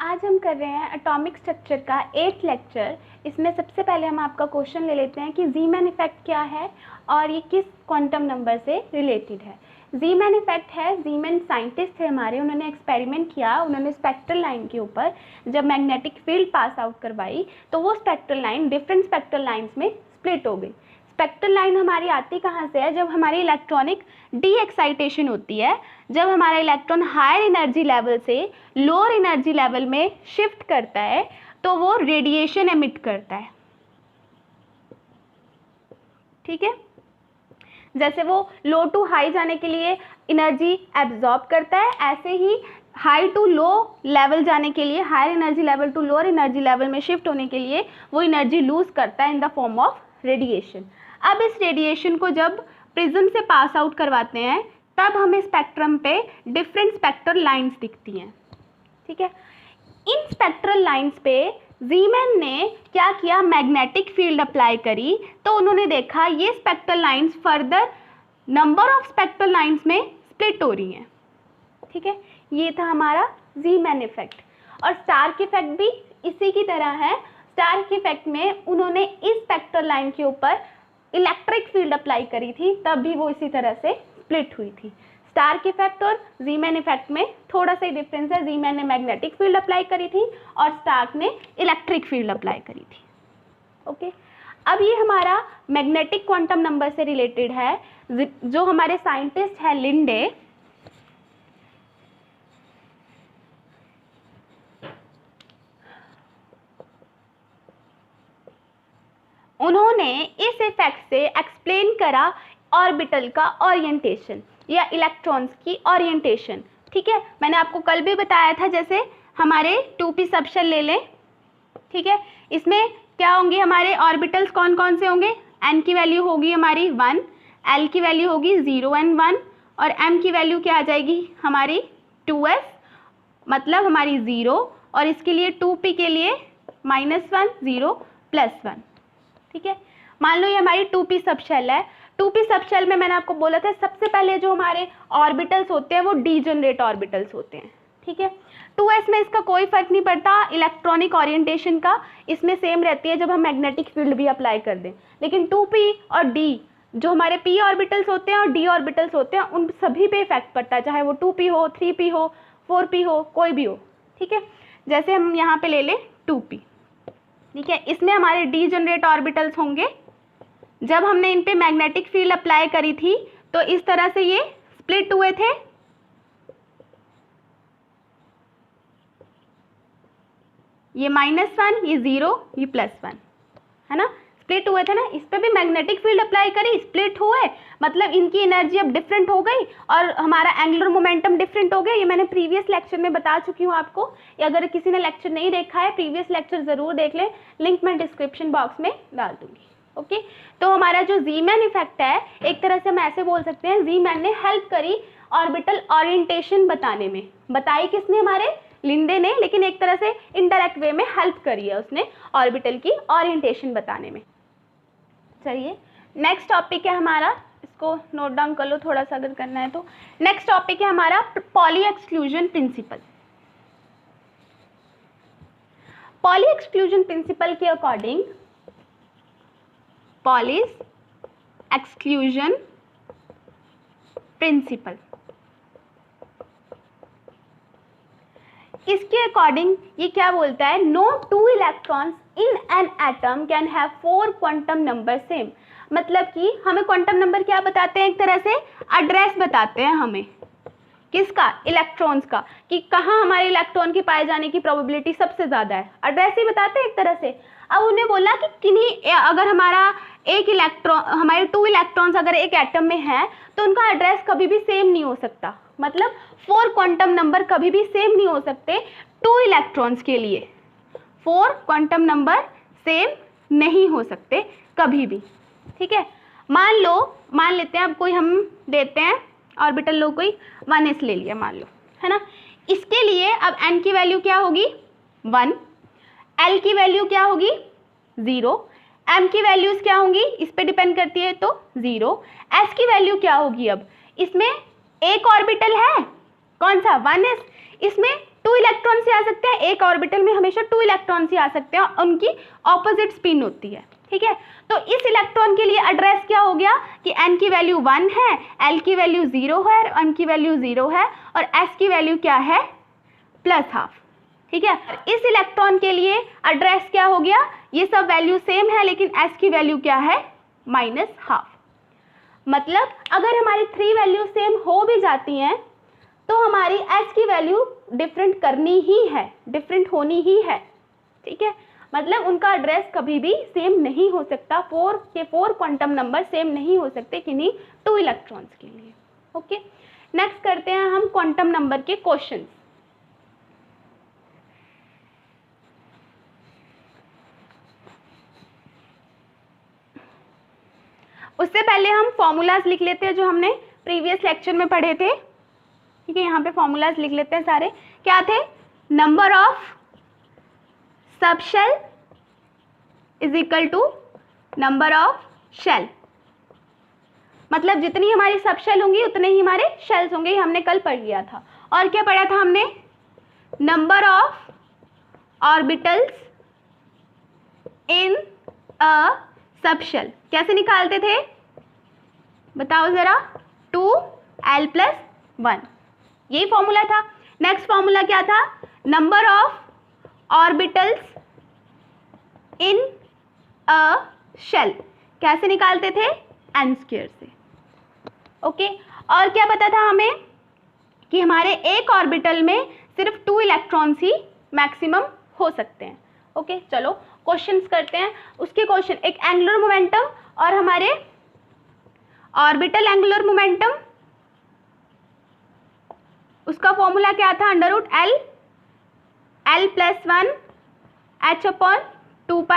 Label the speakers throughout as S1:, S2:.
S1: आज हम कर रहे हैं एटॉमिक स्ट्रक्चर का 8th लेक्चर। इसमें सबसे पहले हम आपका क्वेश्चन ले लेते हैं कि ज़ीमैन इफेक्ट क्या है और ये किस क्वांटम नंबर से रिलेटेड है। ज़ीमैन इफेक्ट है, ज़ीमैन साइंटिस्ट थे हमारे, उन्होंने एक्सपेरिमेंट किया, उन्होंने स्पेक्ट्रल लाइन के ऊपर जब मैग्नेटिक फील्ड पास आउट करवाई तो वो spectral line different spectral lines में स्प्लिट हो गई। स्पेक्ट्रल लाइन हमारी आती कहाँ से है? जब हमारी इलेक्ट्रॉनिक डी एक्साइटेशन होती है, जब हमारा इलेक्ट्रॉन हायर एनर्जी लेवल से लोअर एनर्जी लेवल में शिफ्ट करता है तो वो रेडिएशन एमिट करता है। ठीक है, जैसे वो लो टू हाई जाने के लिए एनर्जी एब्जॉर्ब करता है, ऐसे ही हाई टू लो लेवल जाने के लिए, higher energy level to lower energy level में शिफ्ट होने के लिए वो एनर्जी लूज करता है in the form of radiation. अब इस रेडिएशन को जब प्रिज्म से पास आउट करवाते हैं तब हमें स्पेक्ट्रम पे डिफरेंट स्पेक्ट्रल लाइंस दिखती हैं। ठीक है, इन स्पेक्ट्रल लाइंस पे ज़ीमैन ने क्या किया? मैग्नेटिक फील्ड अप्लाई करी तो उन्होंने देखा ये spectral lines further number of spectral lines में स्प्लिट हो रही हैं। ठीक है, ये था हमारा ज़ीमैन इफेक्ट। और स्टार्क इफेक्ट भी इसी की तरह है। स्टार्क इफेक्ट में उन्होंने इस स्पेक्ट्रल लाइन के ऊपर इलेक्ट्रिक फील्ड अप्लाई करी थी, तब भी वो इसी तरह से स्प्लिट हुई थी। स्टार्क इफेक्ट और ज़ीमैन इफेक्ट में थोड़ा सा डिफरेंस है। ज़ीमैन ने मैग्नेटिक फील्ड अप्लाई करी थी और स्टार्क ने इलेक्ट्रिक फील्ड अप्लाई करी थी। ओके, अब ये हमारा मैग्नेटिक क्वांटम नंबर से रिलेटेड है। जो हमारे साइंटिस्ट है लिंडे, उन्होंने इस इफेक्ट से एक्सप्लेन करा ऑर्बिटल का ओरिएंटेशन या इलेक्ट्रॉन्स की ओरिएंटेशन। ठीक है, मैंने आपको कल भी बताया था, जैसे हमारे 2p सबशेल ले लें। ठीक है, इसमें क्या होंगे हमारे ऑर्बिटल्स, कौन कौन से होंगे? n की वैल्यू होगी हमारी 1, l की वैल्यू होगी 0 and 1 और m की वैल्यू क्या आ जाएगी हमारी 2s, मतलब हमारी 0, और इसके लिए 2p के लिए -1 0 +1। ठीक है, मान लो ये हमारी 2p सबशेल है। 2p सबशेल में मैंने आपको बोला था सबसे पहले जो हमारे ऑर्बिटल्स होते हैं वो डीजनरेट ऑर्बिटल्स होते हैं। ठीक है, 2s में इसका कोई फर्क नहीं पड़ता, इलेक्ट्रॉनिक ओरिएंटेशन का इसमें सेम रहती है जब हम मैग्नेटिक फील्ड भी अप्लाई कर दें। लेकिन 2p और d जो हमारे p ऑर्बिटल्स होते हैं और d ऑर्बिटल्स होते हैं उन सभी पे इफेक्ट पड़ता है, चाहे वो 2p हो, 3p हो, 4p हो, कोई भी हो। ठीक है, जैसे हम यहाँ पे ले लें 2p। ठीक है, इसमें हमारे डीजनरेट ऑर्बिटल्स होंगे। जब हमने इन पे मैग्नेटिक फील्ड अप्लाई करी थी तो इस तरह से ये स्प्लिट हुए थे। ये -1, ये 0, ये +1, है ना, स्प्लिट हुए थे ना। इस पे भी मैग्नेटिक फील्ड अप्लाई करी, स्प्लिट हुए, मतलब इनकी एनर्जी अब डिफरेंट हो गई और हमारा एंगुलर मोमेंटम डिफरेंट हो गया। ये मैंने प्रीवियस लेक्चर में बता चुकी हूँ आपको। अगर किसी ने लेक्चर नहीं देखा है, प्रीवियस लेक्चर ज़रूर देख लें, लिंक मैं डिस्क्रिप्शन बॉक्स में डाल दूँगी। ओके, तो हमारा जो ज़ीमैन इफेक्ट है, एक तरह से हम ऐसे बोल सकते हैं ज़ीमैन ने हेल्प करी ऑर्बिटल ओरिएंटेशन बताने में। बताई किसने? हमारे लिंडे ने, लेकिन एक तरह से इनडायरेक्ट वे में हेल्प करी है उसने ऑर्बिटल की ओरिएंटेशन बताने में। चलिए, नेक्स्ट टॉपिक है हमारा, इसको नोट डाउन कर लो थोड़ा सा अगर करना है तो। नेक्स्ट टॉपिक है हमारा Pauli exclusion principle. Pauli exclusion principle के अकॉर्डिंग, पॉलीज एक्सक्लूजन प्रिंसिपल, इसके अकॉर्डिंग ये क्या बोलता है? No 2 electrons in an atom can have 4 quantum number same. मतलब कि हमें क्वांटम नंबर क्या बताते हैं? एक तरह से एड्रेस बताते हैं हमें, किसका? इलेक्ट्रॉन्स का, कि कहाँ हमारे इलेक्ट्रॉन के पाए जाने की प्रोबेबिलिटी सबसे ज़्यादा है। एड्रेस ही बताते हैं एक तरह से। अब उन्हें बोला कि किन्हीं, अगर हमारा एक इलेक्ट्रॉन, हमारे 2 इलेक्ट्रॉन्स अगर एक एटम में है तो उनका एड्रेस कभी भी सेम नहीं हो सकता। मतलब 4 क्वांटम नंबर कभी भी सेम नहीं हो सकते 2 इलेक्ट्रॉन्स के लिए। 4 क्वांटम नंबर सेम नहीं हो सकते कभी भी। ठीक है, मान लेते हैं अब कोई हम देते हैं ऑर्बिटल लो, कोई 1s ले लिया मान लो, है ना। इसके लिए अब n की वैल्यू क्या होगी? 1, l की वैल्यू क्या होगी? 0, m की वैल्यूज क्या होंगी? इस पे डिपेंड करती है तो 0, s की वैल्यू क्या होगी? अब इसमें एक ऑर्बिटल है, कौन सा? 1s, इसमें टू इलेक्ट्रॉन्स ही आ सकते हैं, एक ऑर्बिटल में हमेशा टू इलेक्ट्रॉन्स ही आ सकते हैं, उनकी ऑपोजिट स्पिन होती है, ठीक है। तो इस इलेक्ट्रॉन के लिए एड्रेस क्या हो गया कि n की वैल्यू 1 है, l की वैल्यू 0 है, m की वैल्यू 0 है और s की वैल्यू क्या है +½ ठीक है। इस इलेक्ट्रॉन के लिए एड्रेस क्या हो गया, ये सब वैल्यू सेम है लेकिन s की वैल्यू क्या है -½ मतलब अगर हमारी 3 वैल्यू सेम हो भी जाती हैं तो हमारी s की वैल्यू डिफरेंट करनी ही है, डिफरेंट होनी ही है, ठीक है। मतलब उनका एड्रेस कभी भी सेम नहीं हो सकता, 4 क्वांटम नंबर सेम नहीं हो सकते किन्हीं 2 इलेक्ट्रॉन्स के लिए। ओके, नेक्स्ट करते हैं हम क्वांटम नंबर के क्वेश्चंस। उससे पहले हम फॉर्मूलाज लिख लेते हैं जो हमने प्रीवियस लेक्चर में पढ़े थे, ठीक है। यहाँ पे फॉर्मूलाज लिख लेते हैं सारे। क्या थे, number of subshell is equal to number of shell, मतलब जितनी हमारी सबशेल होंगी उतने ही हमारे शेल्स होंगे, हमने कल पढ़ लिया था। और क्या पढ़ा था हमने, number of orbitals in a subshell कैसे निकालते थे बताओ जरा, 2l+1, यही फॉर्मूला था। नेक्स्ट फॉर्मूला क्या था, number of orbitals in a shell कैसे निकालते थे, n² से। ओके, और क्या पता था हमें कि हमारे एक ऑर्बिटल में सिर्फ 2 इलेक्ट्रॉन्स ही मैक्सिमम हो सकते हैं। ओके, चलो क्वेश्चंस करते हैं। उसके क्वेश्चन, एक एंगुलर मोमेंटम और हमारे ऑर्बिटल एंगुलर मोमेंटम, उसका फॉर्मूला क्या था, √L l+1 h/2π।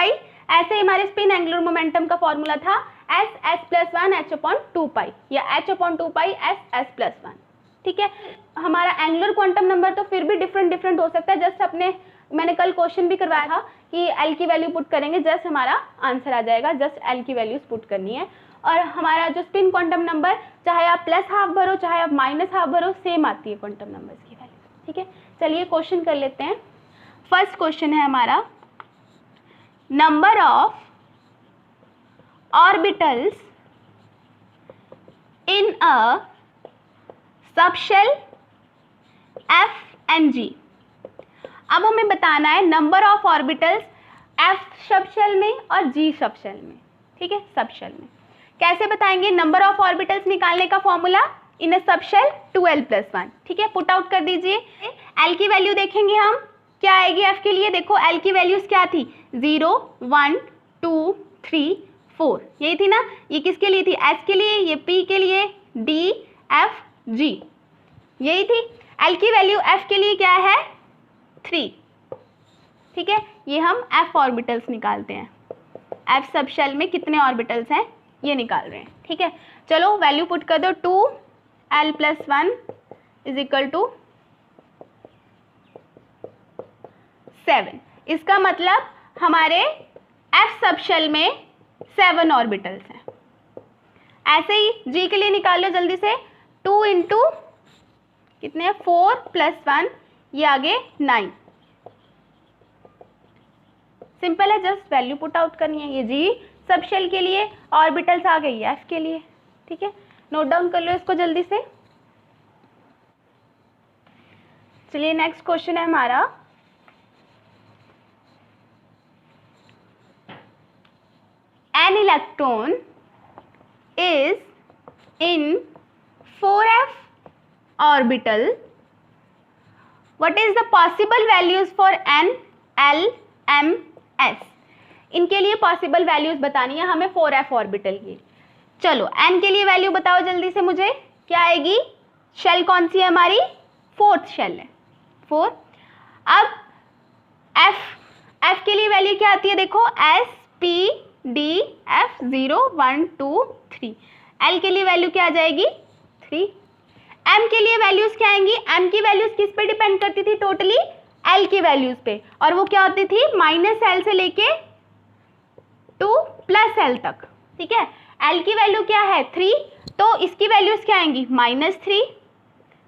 S1: ऐसे ही हमारे स्पिन एंगुलर मोमेंटम का फॉर्मूला था s+1 h/2π या h/2π s+1, ठीक है। हमारा एंगुलर क्वांटम नंबर तो फिर भी डिफरेंट हो सकता है, जस्ट मैंने कल क्वेश्चन भी करवाया था कि l की वैल्यू पुट करेंगे जस्ट हमारा आंसर आ जाएगा, जस्ट l की वैल्यूज पुट करनी है। और हमारा जो स्पिन क्वांटम नंबर, चाहे आप +½ भरो चाहे आप -½ भरो, सेम आती है क्वांटम नंबर्स की वैल्यू, ठीक है। चलिए क्वेश्चन कर लेते हैं। फर्स्ट क्वेश्चन है हमारा, number of orbitals in a subshell f and g। अब हमें बताना है number of orbitals f subshell में और g सबशेल में, ठीक है। सबशेल में कैसे बताएंगे, नंबर ऑफ ऑर्बिटल्स निकालने का formula in a subshell 2l+1, ठीक है। पुट आउट कर दीजिए। l की वैल्यू देखेंगे हम, क्या आएगी f के लिए, देखो l की वैल्यूज क्या थी, 0 1 2 3 4, यही थी ना। ये किसके लिए थी, s के लिए, ये p के लिए, d f g, यही थी। l की वैल्यू f के लिए क्या है 3, ठीक है। ये हम f ऑर्बिटल्स निकालते हैं, f सबशेल में कितने ऑर्बिटल्स हैं ये निकाल रहे हैं, ठीक है। चलो वैल्यू पुट कर दो, 2l+1 इज इक्वल टू 7। इसका मतलब हमारे f सबशेल में 7 ऑर्बिटल्स हैं। ऐसे ही g के लिए निकाल लो जल्दी से, 2 इंटू कितने, 4+1, ये आगे 9। सिंपल है, जस्ट वैल्यू पुट आउट करनी है। ये g सबशेल के लिए, ऑर्बिटल्स आ गई f के लिए, ठीक है। नोट डाउन कर लो इसको जल्दी से। चलिए नेक्स्ट क्वेश्चन है हमारा, an electron is in 4f orbital, what is the possible values for n, l, m, s। इनके लिए पॉसिबल वैल्यूज बतानी है हमें 4f ऑर्बिटल की। चलो n के लिए वैल्यू बताओ जल्दी से मुझे, क्या आएगी, शेल कौन सी है हमारी, 4th शेल है, 4। अब f के लिए वैल्यू क्या आती है, देखो s p d f 0 1 2 3। l के लिए वैल्यू क्या आ जाएगी 3। m के लिए वैल्यूज क्या आएंगी, m की वैल्यूज किस पे डिपेंड करती थी, टोटली l की वैल्यूज पे, और वो क्या होती थी -l से लेके 2 +l तक, ठीक है। l की वैल्यू क्या है 3, तो इसकी वैल्यूज क्या आएंगी -3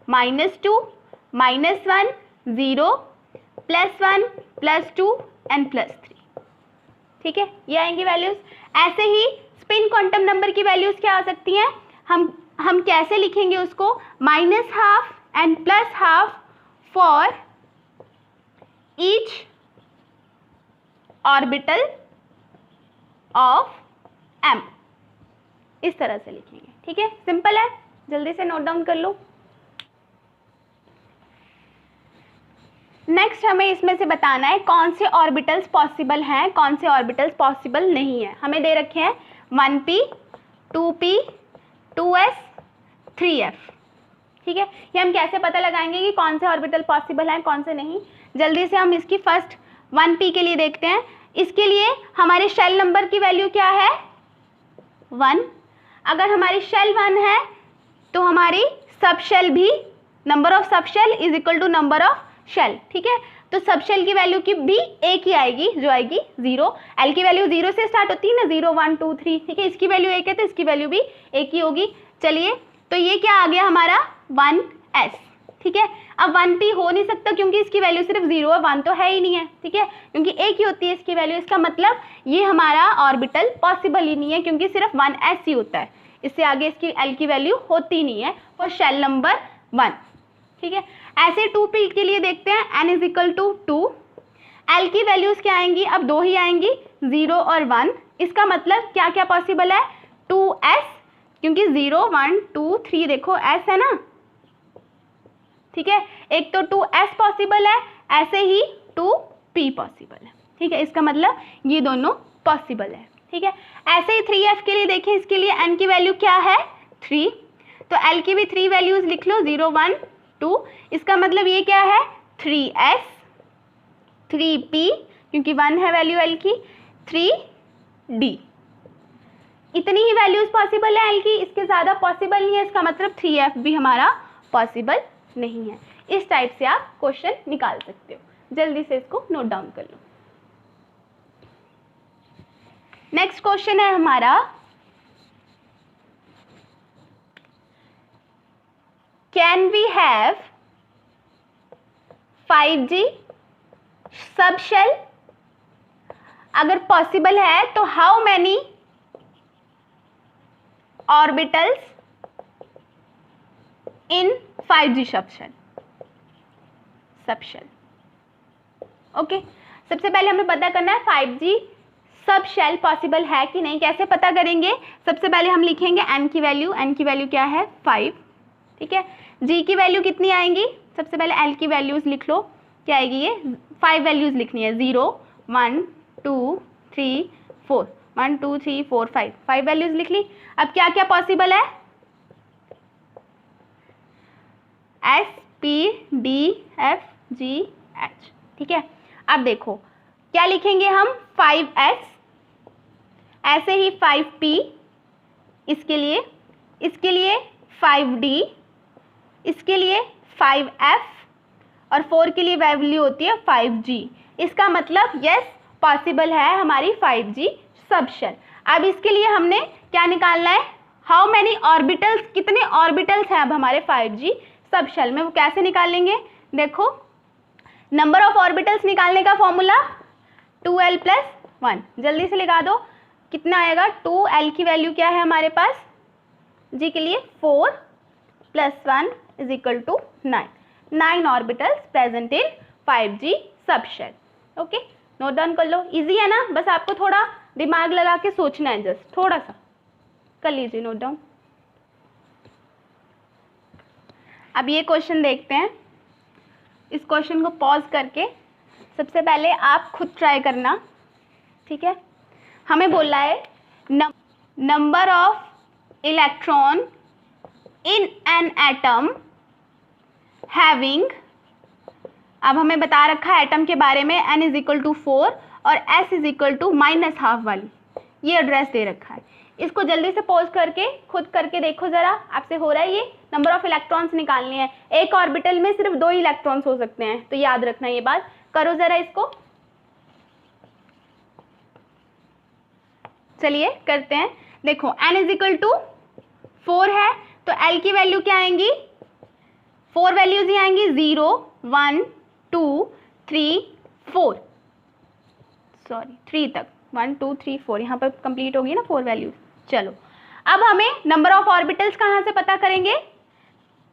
S1: -2 -1 0 +1 +2 एंड +3। ठीक है, ये आएंगी वैल्यूज। ऐसे ही स्पिन क्वांटम नंबर की वैल्यूज क्या हो सकती हैं, हम कैसे लिखेंगे उसको, -12 and +12 for each orbital of m, इस तरह से लिखेंगे। ठीक है, सिंपल है, जल्दी से नोट डाउन कर लो। नेक्स्ट हमें इसमें से बताना है कौन से ऑर्बिटल्स पॉसिबल हैं, कौन से ऑर्बिटल्स पॉसिबल नहीं है। हमें दे रखे हैं 1p 2p 2s 3f। ठीक है, ये हम कैसे पता लगाएंगे कि कौन से ऑर्बिटल पॉसिबल हैं कौन से नहीं। जल्दी से हम इसकी फर्स्ट 1p के लिए देखते हैं। इसके लिए हमारे शेल नंबर की वैल्यू क्या है, 1। अगर हमारी शेल 1 है तो हमारी सब शेल भी, number of sub shell is equal to number of shell. ठीक है, तो सब शेल की वैल्यू की भी एक ही आएगी, जो आएगी 0। एल की वैल्यू 0 से स्टार्ट होती है ना, 0 1 2 3। ठीक है, इसकी वैल्यू 1 है तो इसकी वैल्यू भी 1 ही होगी। चलिए, तो ये क्या आ गया हमारा 1s। ठीक है, अब 1p हो नहीं सकता क्योंकि इसकी वैल्यू सिर्फ 0 है, 1 तो है ही नहीं है। ठीक है, क्योंकि 1 ही होती है इसकी वैल्यू, इसका मतलब ये हमारा ऑर्बिटल पॉसिबल ही नहीं है क्योंकि सिर्फ 1s ही होता है, इससे आगे इसकी एल की वैल्यू होती नहीं है फॉर शेल नंबर 1। ठीक है, ऐसे 2p के लिए देखते हैं, n is equal to 2। L की वैल्यूज क्या आएंगी, अब 2 ही आएंगी, 0 और 1। इसका मतलब क्या क्या पॉसिबल है, 2s, क्योंकि 0 1 2 3 देखो s है ना। ठीक है, एक तो 2s पॉसिबल है, ऐसे ही 2p पॉसिबल है। ठीक है, इसका मतलब ये दोनों पॉसिबल है। ठीक है, ऐसे ही 3f के लिए देखें, इसके लिए n की वैल्यू क्या है 3, तो l की भी 3 वैल्यूज लिख लो, 0 1 2। इसका मतलब ये क्या है 3s 3p, क्योंकि 1 है वैल्यू l की, 3d। इतनी ही वैल्यूज पॉसिबल है l की, इसके ज़्यादा पॉसिबल नहीं है। इसका मतलब 3f भी हमारा पॉसिबल नहीं है। इस टाइप से आप क्वेश्चन निकाल सकते हो। जल्दी से इसको नोट डाउन कर लो। नेक्स्ट क्वेश्चन है हमारा, कैन वी हैव 5G सब शेल? अगर पॉसिबल है तो how many orbitals in 5G सब शेल? ओके, सबसे पहले हमें पता करना है 5G सब शेल पॉसिबल है कि नहीं। कैसे पता करेंगे, सबसे पहले हम लिखेंगे n की वैल्यू क्या है 5। ठीक है, g की वैल्यू कितनी आएंगी, सबसे पहले l की वैल्यूज लिख लो, क्या आएगी, ये 5 वैल्यूज लिखनी है, 0 1 2 3 4 1 2 3 4 5 वैल्यूज लिख ली। अब क्या क्या पॉसिबल है, s p d f g h। ठीक है, अब देखो क्या लिखेंगे हम, 5s, ऐसे ही 5p, इसके लिए 5d, इसके लिए 5f, और 4 के लिए वैल्यू होती है 5g। इसका मतलब यस पॉसिबल है हमारी 5G सब शेल। अब इसके लिए हमने क्या निकालना है, हाउ मैनी ऑर्बिटल्स, कितने ऑर्बिटल्स हैं अब हमारे 5G सब शेल में, वो कैसे निकालेंगे। देखो, नंबर ऑफ ऑर्बिटल्स निकालने का फॉर्मूला 2l + 1, जल्दी से लगा दो, कितना आएगा, 2l की वैल्यू क्या है हमारे पास, g के लिए 4 + 1 = 9 ऑर्बिटल्स प्रेजेंट इन 5G सब शेल। ओके, नोट डाउन कर लो, इजी है ना, बस आपको थोड़ा दिमाग लगा के सोचना है, जस्ट थोड़ा सा कर लीजिए नोट डाउन। अब ये क्वेश्चन देखते हैं, इस क्वेश्चन को पॉज करके सबसे पहले आप खुद ट्राई करना। ठीक है, हमें बोला है number of electron in an atom having, अब हमें बता रखा है एटम के बारे में, n = 4 और s = -12 वाली, ये एड्रेस दे रखा है। इसको जल्दी से पॉज करके खुद करके देखो जरा, आपसे हो रहा है ये। नंबर ऑफ इलेक्ट्रॉन्स निकालने हैं, एक ऑर्बिटल में सिर्फ 2 इलेक्ट्रॉन्स हो सकते हैं, तो याद रखना ये बात। करो जरा इसको, चलिए करते हैं। देखो n = 4 है तो l की वैल्यू क्या आएंगी, 4 वैल्यूज ही आएंगी, 0 1 2 3 4, सॉरी 3 तक, 1 2 3 4 यहाँ पर कंप्लीट होगी ना 4 वैल्यूज। चलो अब हमें नंबर ऑफ ऑर्बिटल्स कहाँ से पता करेंगे,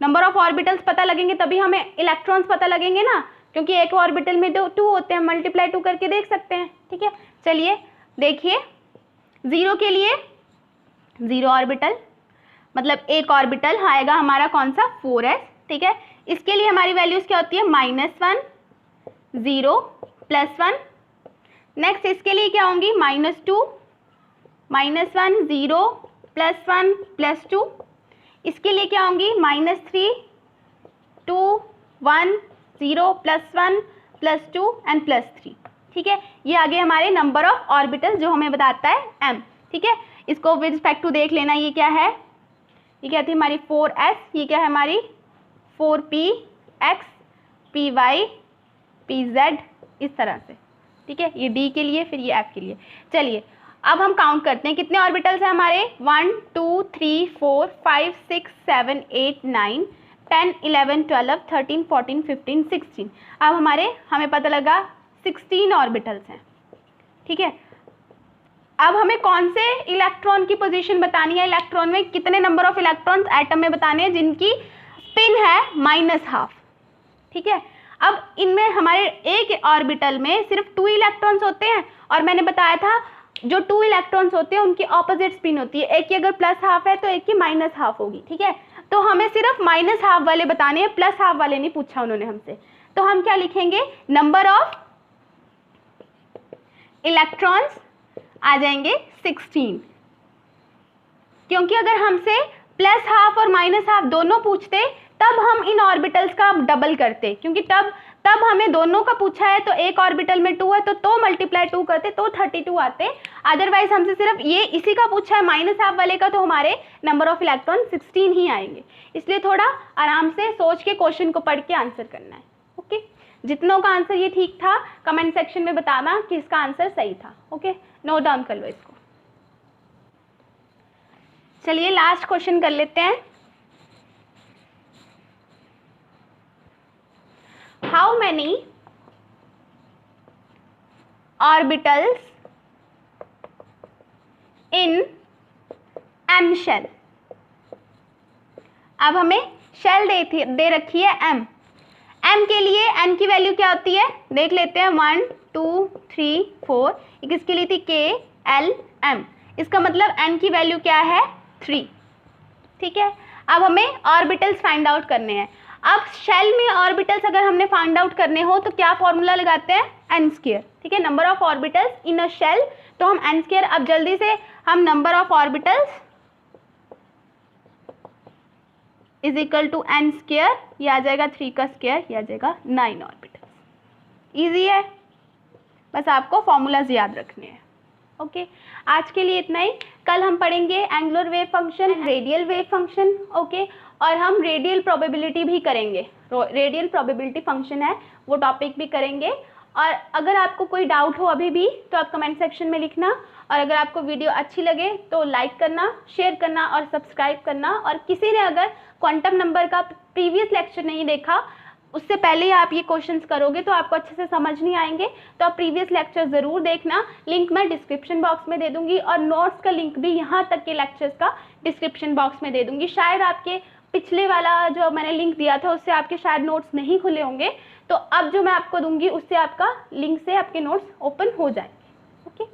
S1: नंबर ऑफ ऑर्बिटल्स पता लगेंगे तभी हमें इलेक्ट्रॉन्स पता लगेंगे ना, क्योंकि एक ऑर्बिटल में 2 होते हैं, मल्टीप्लाई 2 करके देख सकते हैं। ठीक है, चलिए देखिए, 0 के लिए 0 ऑर्बिटल, मतलब एक ऑर्बिटल आएगा हमारा कौन सा, 4s। ठीक है, इसके लिए हमारी वैल्यूज क्या होती है, -1 0 +1। नेक्स्ट इसके लिए क्या होंगी, -2 -1 0 +1 +2। इसके लिए क्या होंगी, -3 2 1 0 +1 +2 एंड +3। ठीक है, ये आगे हमारे नंबर ऑफ ऑर्बिटल जो हमें बताता है m। ठीक है, इसको विद रिस्पेक्ट टू देख लेना, ये क्या है, ये क्या थी हमारी 4s, ये क्या है हमारी 4px py pz, इस तरह से। ठीक है, ये d के लिए, फिर ये f के लिए। चलिए अब हम काउंट करते हैं कितने ऑर्बिटल्स हैं हमारे, 1 2 3 4 5 6 7 8 9 10 11 12 13 14 15 16। अब हमें पता लगा 16 ऑर्बिटल्स हैं। ठीक है, अब हमें कौन से इलेक्ट्रॉन की पोजीशन बतानी है, इलेक्ट्रॉन में कितने नंबर ऑफ इलेक्ट्रॉन्स एटम में बताने हैं जिनकी स्पिन है -12। ठीक है, अब इनमें हमारे एक ऑर्बिटल में सिर्फ 2 इलेक्ट्रॉन्स होते हैं, और मैंने बताया था जो 2 इलेक्ट्रॉन्स होते हैं उनकी ऑपोजिट स्पिन होती है, एक की अगर +12 है तो एक की -12 होगी। ठीक है, तो हमें सिर्फ -12 वाले बताने हैं, +12 वाले नहीं पूछा उन्होंने हमसे। तो हम क्या लिखेंगे, नंबर ऑफ इलेक्ट्रॉन्स आ जाएंगे 16, क्योंकि अगर हमसे +12 और -12 दोनों पूछते तब हम इन ऑर्बिटल्स का डबल करते, क्योंकि तब हमें दोनों का पूछा है तो एक ऑर्बिटल में 2 है तो मल्टीप्लाई 2 करते तो 32 आते। अदरवाइज हमसे सिर्फ ये इसी का पूछा है -12 वाले का, तो हमारे नंबर ऑफ इलेक्ट्रॉन 16 ही आएंगे। इसलिए थोड़ा आराम से सोच के क्वेश्चन को पढ़ के आंसर करना है। ओके, जितनों का आंसर ये ठीक था कमेंट सेक्शन में बताना कि इसका आंसर सही था। ओके, नोट डाउन कर लो इसको। चलिए लास्ट क्वेश्चन कर लेते हैं। How many orbitals in M shell? अब हमें शेल दे रखी है m के लिए n की वैल्यू क्या होती है देख लेते हैं, 1 2 3 4। ये किसके लिए थी, k l m, इसका मतलब n की वैल्यू क्या है, 3। ठीक है, अब हमें ऑर्बिटल्स फाइंड आउट करने हैं। अब शेल में ऑर्बिटल्स अगर हमने फाइंड आउट करने हो तो क्या फॉर्मूला लगाते हैं, n²। ठीक है, number of orbitals in a shell, तो हम n²। अब जल्दी से हम number of orbitals is equal to n², ये आ जाएगा 3 का स्क्वायर, ये आ जाएगा 9 ऑर्बिटल्स। इजी है, बस आपको फॉर्मूलाज याद रखने हैं। ओके, आज के लिए इतना ही। कल हम पढ़ेंगे angular wave function, radial wave function. Okay, और हम रेडियल प्रोबेबिलिटी भी करेंगे, रेडियल प्रोबेबिलिटी फंक्शन है वो टॉपिक भी करेंगे। और अगर आपको कोई डाउट हो अभी भी तो आप कमेंट सेक्शन में लिखना, और अगर आपको वीडियो अच्छी लगे तो लाइक करना, शेयर करना और सब्सक्राइब करना। और किसी ने अगर क्वांटम नंबर का प्रीवियस लेक्चर नहीं देखा, उससे पहले ही आप ये क्वेश्चंस करोगे तो आपको अच्छे से समझ नहीं आएंगे, तो आप प्रीवियस लेक्चर ज़रूर देखना। लिंक मैं डिस्क्रिप्शन बॉक्स में दे दूंगी, और नोट्स का लिंक भी यहाँ तक के लेक्चर्स का डिस्क्रिप्शन बॉक्स में दे दूंगी। शायद आपके पिछले वाला जो मैंने लिंक दिया था उससे आपके शायद नोट्स नहीं खुले होंगे, तो अब जो मैं आपको दूंगी उससे आपका लिंक से आपके नोट्स ओपन हो जाएंगे। ओके।